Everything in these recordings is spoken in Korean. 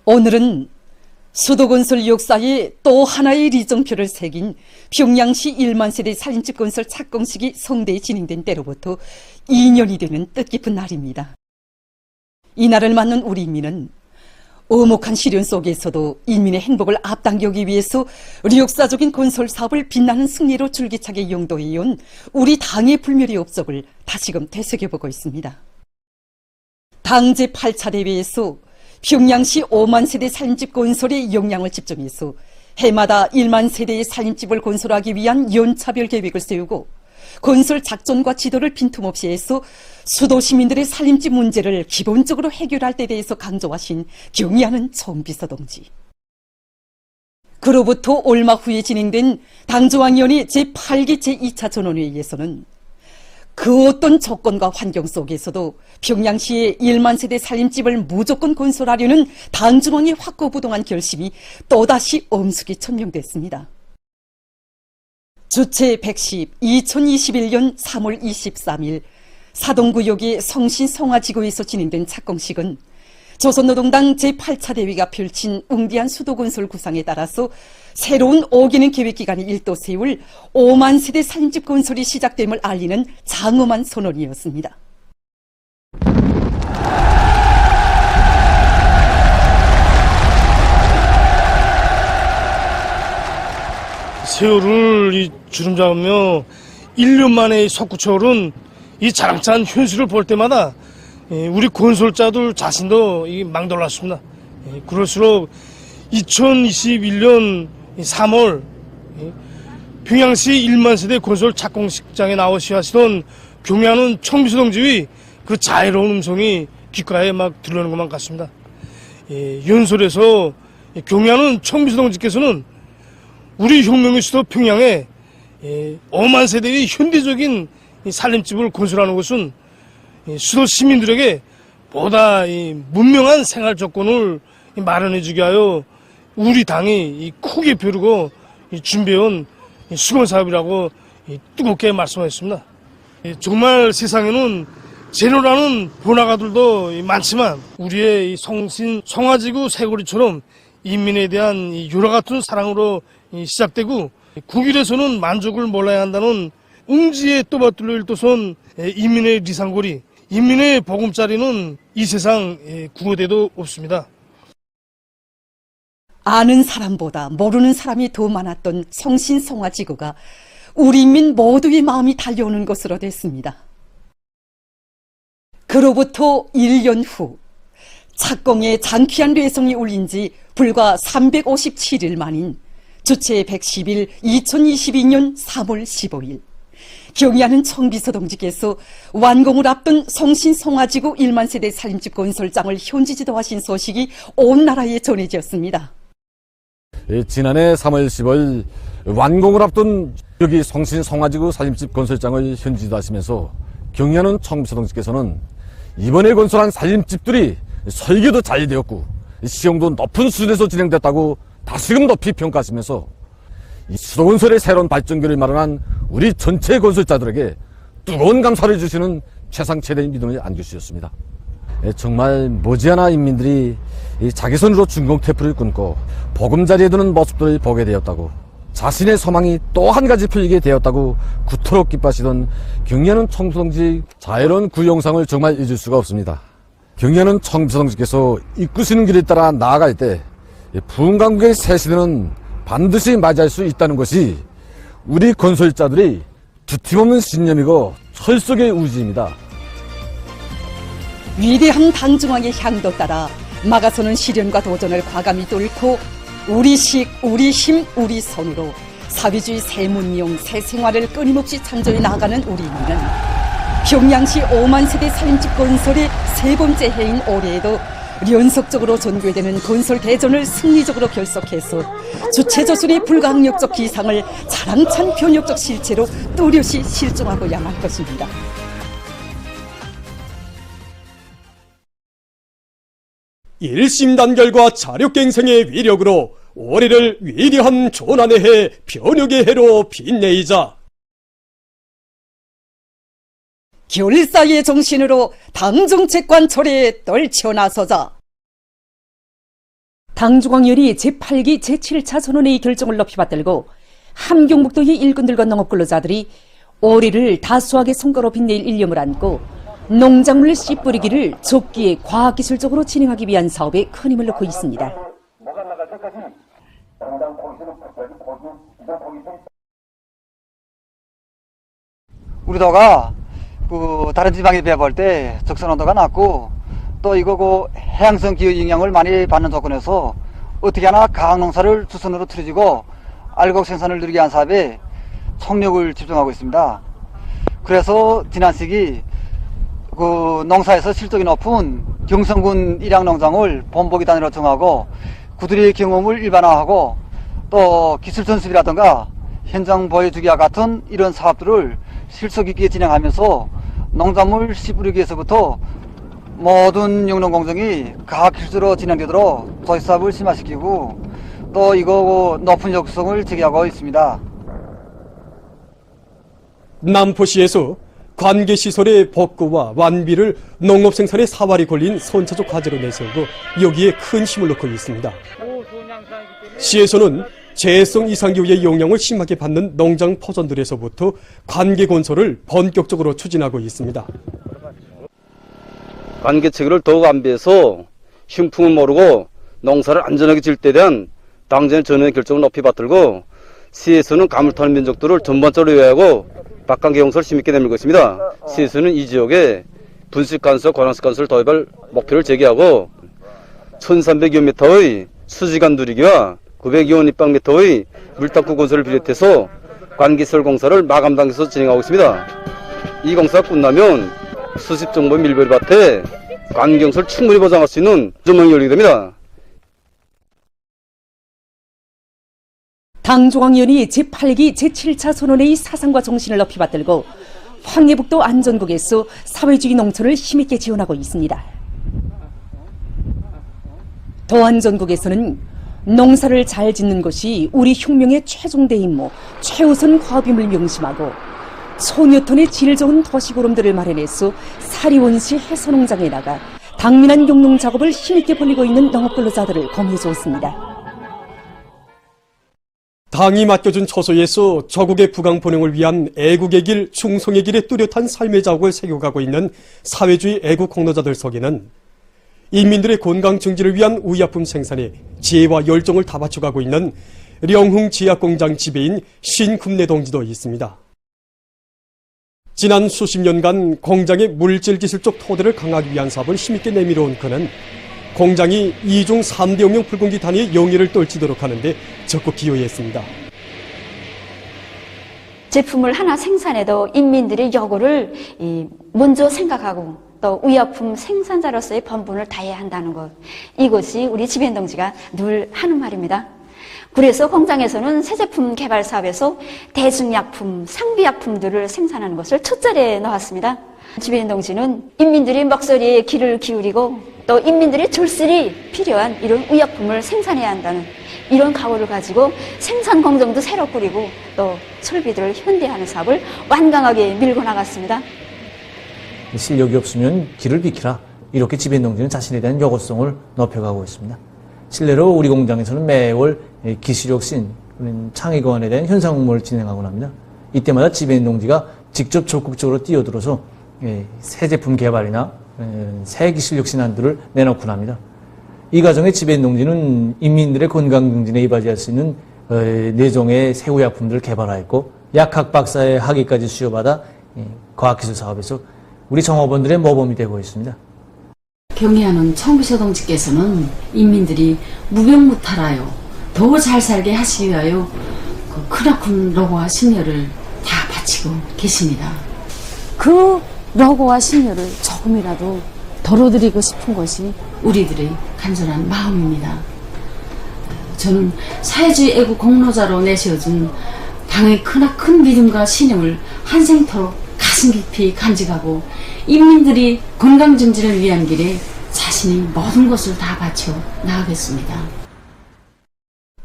오늘은 수도건설 역사에 또 하나의 리정표를 새긴 평양시 1만 세대 살림집 건설 착공식이 성대에 진행된 때로부터 2년이 되는 뜻깊은 날입니다. 이날을 맞는 우리 인민은 엄혹한 시련 속에서도 인민의 행복을 앞당기기 위해서 역사적인 건설 사업을 빛나는 승리로 줄기차게 영도해온 우리 당의 불멸의 업적을 다시금 되새겨보고 있습니다. 당 제8차 대회에서 평양시 5만 세대 살림집 건설에 역량을 집중해서 해마다 1만 세대의 살림집을 건설하기 위한 연차별 계획을 세우고 건설 작전과 지도를 빈틈없이 해서 수도 시민들의 살림집 문제를 기본적으로 해결할 데 대해서 강조하신 경의하는 정비서동지. 그로부터 얼마 후에 진행된 당조항위원회 제8기 제2차 전원회의에서는 그 어떤 조건과 환경 속에서도 평양시의 1만 세대 살림집을 무조건 건설하려는 당중앙의 확고부동한 결심이 또다시 엄숙히 천명됐습니다. 주체 110 2021년 3월 23일 사동구역의 성신성화지구에서 진행된 착공식은 조선노동당 제8차 대회가 펼친 웅대한 수도건설 구상에 따라서 새로운 5개년 계획기간에 일도 세울 5만 세대 살림집 건설이 시작됨을 알리는 장엄한 선언이었습니다. 세월을 주름잡으며 1년 만에 석구철은 이 자랑찬 현실을 볼 때마다 우리 건설자들 자신도 망돌랐습니다. 그럴수록 2021년 3월 평양시 1만 세대 건설 착공식장에 나와 시하시던 경의하는 청비서동지의 그 자애로운 음성이 귓가에 막 들려오는 것만 같습니다. 연설에서 경의하는 청비서동지께서는 우리 혁명의 수도 평양에 5만 세대의 현대적인 살림집을 건설하는 것은 수도 시민들에게 보다 문명한 생활 조건을 마련해주게 하여 우리 당이 크게 벼르고 준비해온 수건 사업이라고 뜨겁게 말씀하셨습니다. 정말 세상에는 제로라는 번화가들도 많지만 우리의 성신 성화지구 세고리처럼 인민에 대한 유라 같은 사랑으로 시작되고 국일에서는 만족을 몰라야 한다는 웅지에 또받들려 일도선 인민의 리상고리, 인민의 보금자리는 이 세상 구호대도 없습니다. 아는 사람보다 모르는 사람이 더 많았던 성신성화지구가 우리 인민 모두의 마음이 달려오는 것으로 됐습니다. 그로부터 1년 후 착공의 장쾌한 뇌성이 울린 지 불과 357일 만인 주체 110일 2022년 3월 15일 경의하는 청비서동지께서 완공을 앞둔 성신성화지구 1만 세대 살림집 건설장을 현지 지도하신 소식이 온 나라에 전해졌습니다. 지난해 3월 10일 완공을 앞둔 여기 성신성화지구 살림집 건설장을 현지 지도하시면서 경의하는 청비서동지께서는 이번에 건설한 살림집들이 설계도 잘 되었고 시형도 높은 수준에서 진행됐다고 다시금 높이 평가하시면서 이 수도건설의 새로운 발전기를 마련한 우리 전체 건설자들에게 뜨거운 감사를 주시는 최상 최대의 믿음을 안겨주셨습니다. 정말 머지않아 인민들이 자기 손으로 준공 태프를 끊고 보금자리에 두는 모습들을 보게 되었다고 자신의 소망이 또 한 가지 풀리게 되었다고 구토록 기뻐하시던 경의하는 청비서동지 자애로운 그 영상을 정말 잊을 수가 없습니다. 경의하는 청비서동지께서 이끄시는 길에 따라 나아갈 때 부흥 강국의 새 시대는 반드시 맞이할 수 있다는 것이 우리 건설자들의 두팀없는 신념이고 철석의 의지입니다. 위대한 당중앙의 향도 따라 막아서는 시련과 도전을 과감히 뚫고 우리식, 우리 힘, 우리 손으로 사회주의 새 문명, 새 생활을 끊임없이 창조해 나가는 우리 인민은 평양시 5만 세대 살림집 건설의 세 번째 해인 올해에도 연속적으로 전개되는 건설 대전을 승리적으로 결속해서 주체조선의 불가항력적 기상을 자랑찬 변혁적 실체로 뚜렷이 실종하고야 할 것입니다. 일심단결과 자력갱생의 위력으로 올해를 위대한 조난의 해, 변혁의 해로 빛내이자 결사의 정신으로 당정책 관철에 떨쳐나서자. 당중앙위원회 제8기 제7차 선언회의 결정을 높이 받들고 함경북도의 일꾼들과 농업근로자들이 오리를 다수하게 성과로 빛낼 일념을 안고 농작물 씨 뿌리기를 좁기에 과학기술적으로 진행하기 위한 사업에 큰 힘을 넣고 있습니다. 우리 도가 다른 지방에 비해 볼 때 적선 온도가 낮고 또 이거 해양성 기후 영향을 많이 받는 조건에서 어떻게 하나 가학농사를 주선으로 틀어지고 알곡 생산을 늘리게 한 사업에 총력을 집중하고 있습니다. 그래서 지난 시기 농사에서 실적이 높은 경성군 일양농장을 본보기 단위로 정하고 그들의 경험을 일반화하고 또 기술 전습이라든가 현장 보여주기와 같은 이런 사업들을 실속 있게 진행하면서 농작물 씨 뿌리기에서부터 모든 영농공정이 과학기술로 진행되도록 도시사업을 심화시키고 또 이거 높은 역성을 제기하고 있습니다. 남포시에서 관계시설의 복구와 완비를 농업생산의 사활이 걸린 선차적 과제로 내세우고 여기에 큰 힘을 넣고 있습니다. 시에서는 재해성 이상기후의 영향을 심하게 받는 농장 포전들에서부터 관계 건설을 본격적으로 추진하고 있습니다. 관계 체계를 더욱 안배해서 흉풍을 모르고 농사를 안전하게 지을 때 대한 당전의 전원의 결정을 높이 받들고 시에서는 가물타는 면적들을 전반적으로 요하고 박관계 용서를 힘있게 내밀고 있습니다. 시에서는 이 지역에 분식관수와 관광식관수를 도입할 목표를 제기하고 1300여 m의 수지관 누리기와 900여 입방미터의 물탁구 건설을 비롯해서 관계시설 공사를 마감 단계에서 진행하고 있습니다. 이 공사가 끝나면 수십 정보의 밀별밭에 관경설 충분히 보장할 수 있는 조명이 열리게 됩니다. 당중앙위원회 제8기 제7차 선언회의 사상과 정신을 높이 받들고 황해북도 안전국에서 사회주의 농촌을 힘있게 지원하고 있습니다. 도안전국에서는 농사를 잘 짓는 것이 우리 혁명의 최종 대임무, 최우선 과업임을 명심하고 소녀톤의 질 좋은 도시고름들을 마련해서 사리원시 해소농장에 나가 당면한 용농 작업을 힘있게 벌이고 있는 농업근로자들을 공유해 주었습니다. 당이 맡겨준 처소에서 저국의 부강 번영을 위한 애국의 길, 충성의 길에 뚜렷한 삶의 자국을 새겨가고 있는 사회주의 애국 공로자들 속에는 인민들의 건강 증진을 위한 의약품 생산에 지혜와 열정을 다 바쳐가고 있는 령흥 제약공장 지배인 신금내 동지도 있습니다. 지난 수십 년간 공장의 물질기술적 토대를 강화하기 위한 사업을 힘있게 내밀어온 그는 공장이 2중 3대 혁명 불공기 단위의 영예를 떨치도록 하는데 적극 기여했습니다. 제품을 하나 생산해도 인민들의 여고를 먼저 생각하고 또 의약품 생산자로서의 본분을 다해야 한다는 것. 이것이 우리 지배인 동지가 늘 하는 말입니다. 그래서 공장에서는 새 제품 개발 사업에서 대중약품, 상비약품들을 생산하는 것을 첫자리에 넣었습니다. 지배인 동지는 인민들의 목소리에 귀를 기울이고 또 인민들의 절실히 필요한 이런 의약품을 생산해야 한다는 이런 각오를 가지고 생산 공정도 새로 꾸리고 또 설비들을 현대화하는 사업을 완강하게 밀고 나갔습니다. 실력이 없으면 길을 비키라. 이렇게 지배인 동지는 자신에 대한 여고성을 높여가고 있습니다. 실내로 우리 공장에서는 매월 기술혁신, 창의공헌에 대한 현상 공모를 진행하곤 합니다. 이때마다 지배인 동지가 직접 적극적으로 뛰어들어서 새 제품 개발이나 새 기술혁신안들을 내놓곤 합니다. 이 과정에 지배인 동지는 인민들의 건강 증진에 이바지할 수 있는 4종의 새 의약품들을 개발하였고 약학 박사의 학위까지 수여받아 과학기술 사업에서 우리 정업원들의 모범이 되고 있습니다. 경의하는 청비서 동지께서는 인민들이 무병무탈하여 더 잘 살게 하시기 위하여 크나큰 노고와 심려를 다 바치고 계십니다. 그 노고와 심려를 조금이라도 덜어드리고 싶은 것이 우리들의 간절한 마음입니다. 저는 사회주의 애국 공로자로 내세워진 당의 크나큰 믿음과 신임을 한생토록 가슴 깊이 간직하고 인민들이 건강 증진을 위한 길에 자신이 모든 것을 다 바쳐 나가겠습니다.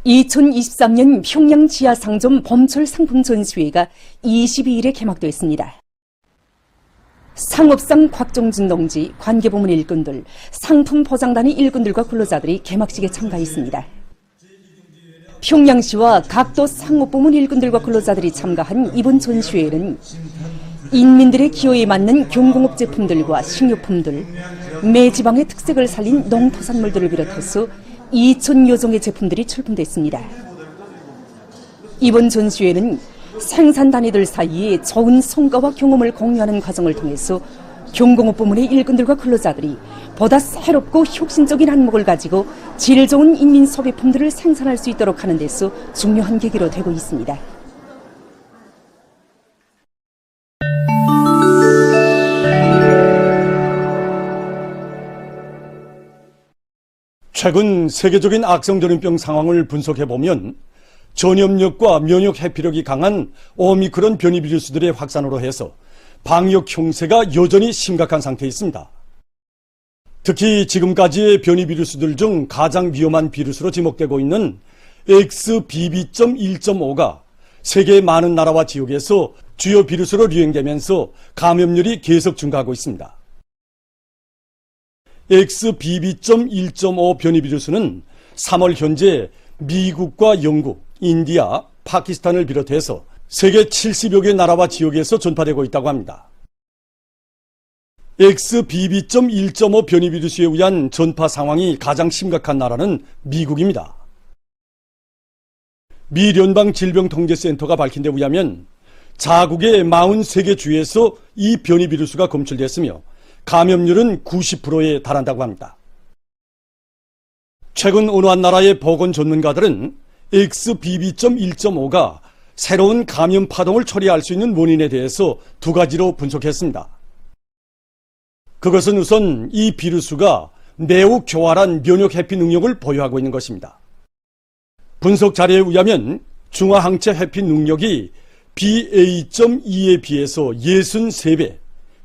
2023년 평양 지하상점 봄철 상품 전시회가 22일에 개막됐습니다. 상업상 곽종진 동지, 관계부문 일꾼들, 상품 보장단위 일꾼들과 근로자들이 개막식에 참가했습니다. 평양시와 각도 상업부문 일꾼들과 근로자들이 참가한 이번 전시회에는 인민들의 기호에 맞는 경공업 제품들과 식료품들, 매 지방의 특색을 살린 농토산물들을 비롯해서 2,000여 종의 제품들이 출품됐습니다. 이번 전시회는 생산 단위들 사이에 좋은 성과와 경험을 공유하는 과정을 통해서 경공업 부문의 일꾼들과 근로자들이 보다 새롭고 혁신적인 안목을 가지고 질 좋은 인민 소비품들을 생산할 수 있도록 하는 데서 중요한 계기로 되고 있습니다. 최근 세계적인 악성 전염병 상황을 분석해보면 전염력과 면역 회피력이 강한 오미크론 변이 비루스들의 확산으로 해서 방역 형세가 여전히 심각한 상태에 있습니다. 특히 지금까지의 변이 비루스들 중 가장 위험한 비루스로 지목되고 있는 XBB.1.5가 세계의 많은 나라와 지역에서 주요 비루스로 유행되면서 감염률이 계속 증가하고 있습니다. XBB.1.5 변이 비루스는 3월 현재 미국과 영국, 인디아, 파키스탄을 비롯해서 세계 70여 개 나라와 지역에서 전파되고 있다고 합니다. XBB.1.5 변이 비루스에 의한 전파 상황이 가장 심각한 나라는 미국입니다. 미 연방질병통제센터가 밝힌 데 의하면 자국의 43개 주에서 이 변이 비루스가 검출됐으며 감염률은 90%에 달한다고 합니다. 최근 어느 한 나라의 보건 전문가들은 XBB.1.5가 새로운 감염 파동을 초래할 수 있는 원인에 대해서 두 가지로 분석했습니다. 그것은 우선 이 비루스가 매우 교활한 면역 회피 능력을 보유하고 있는 것입니다. 분석 자료에 의하면 중화항체 회피 능력이 BA.2에 비해서 63배,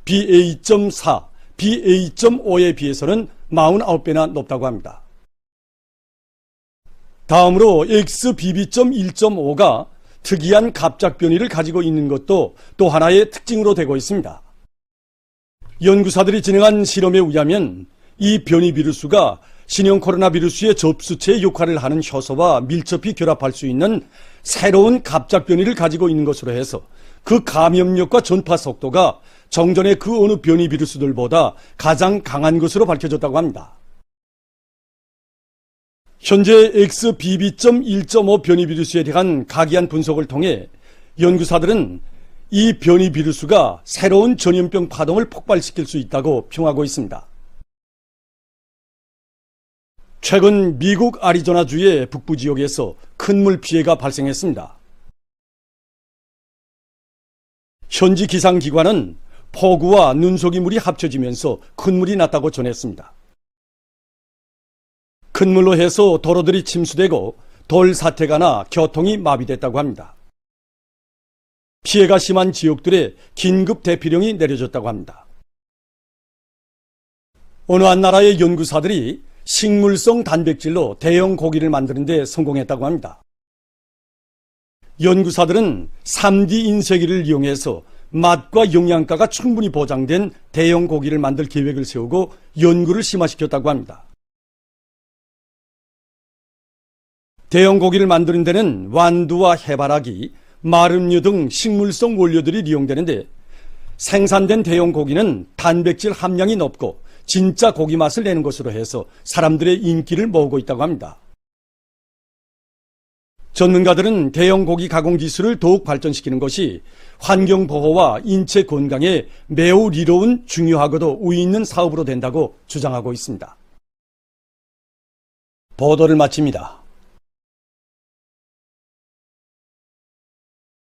BA.4, BA.5에 비해서는 49배나 높다고 합니다. 다음으로 XBB.1.5가 특이한 갑작 변이를 가지고 있는 것도 또 하나의 특징으로 되고 있습니다. 연구사들이 진행한 실험에 의하면 이 변이 비루스가 신형 코로나 비루스의 접수체 역할을 하는 효소와 밀접히 결합할 수 있는 새로운 갑작 변이를 가지고 있는 것으로 해서 그 감염력과 전파 속도가 정전의 그 어느 변이 비루스들보다 가장 강한 것으로 밝혀졌다고 합니다. 현재 XBB.1.5 변이 비루스에 대한 각이한 분석을 통해 연구사들은 이 변이 비루스가 새로운 전염병 파동을 폭발시킬 수 있다고 평하고 있습니다. 최근 미국 애리조나주의 북부 지역에서 큰 물 피해가 발생했습니다. 현지 기상기관은 폭우와 눈속이 물이 합쳐지면서 큰 물이 났다고 전했습니다. 큰 물로 해서 도로들이 침수되고 돌 사태가 나 교통이 마비됐다고 합니다. 피해가 심한 지역들에 긴급 대피령이 내려졌다고 합니다. 어느 한 나라의 연구사들이 식물성 단백질로 대형 고기를 만드는 데 성공했다고 합니다. 연구사들은 3D 인쇄기를 이용해서 맛과 영양가가 충분히 보장된 대형 고기를 만들 계획을 세우고 연구를 심화시켰다고 합니다. 대형 고기를 만드는 데는 완두와 해바라기, 마름류 등 식물성 원료들이 이용되는데 생산된 대형 고기는 단백질 함량이 높고 진짜 고기 맛을 내는 것으로 해서 사람들의 인기를 모으고 있다고 합니다. 전문가들은 대형 고기 가공 기술을 더욱 발전시키는 것이 환경 보호와 인체 건강에 매우 이로운 중요하고도 의의 있는 사업으로 된다고 주장하고 있습니다. 보도를 마칩니다.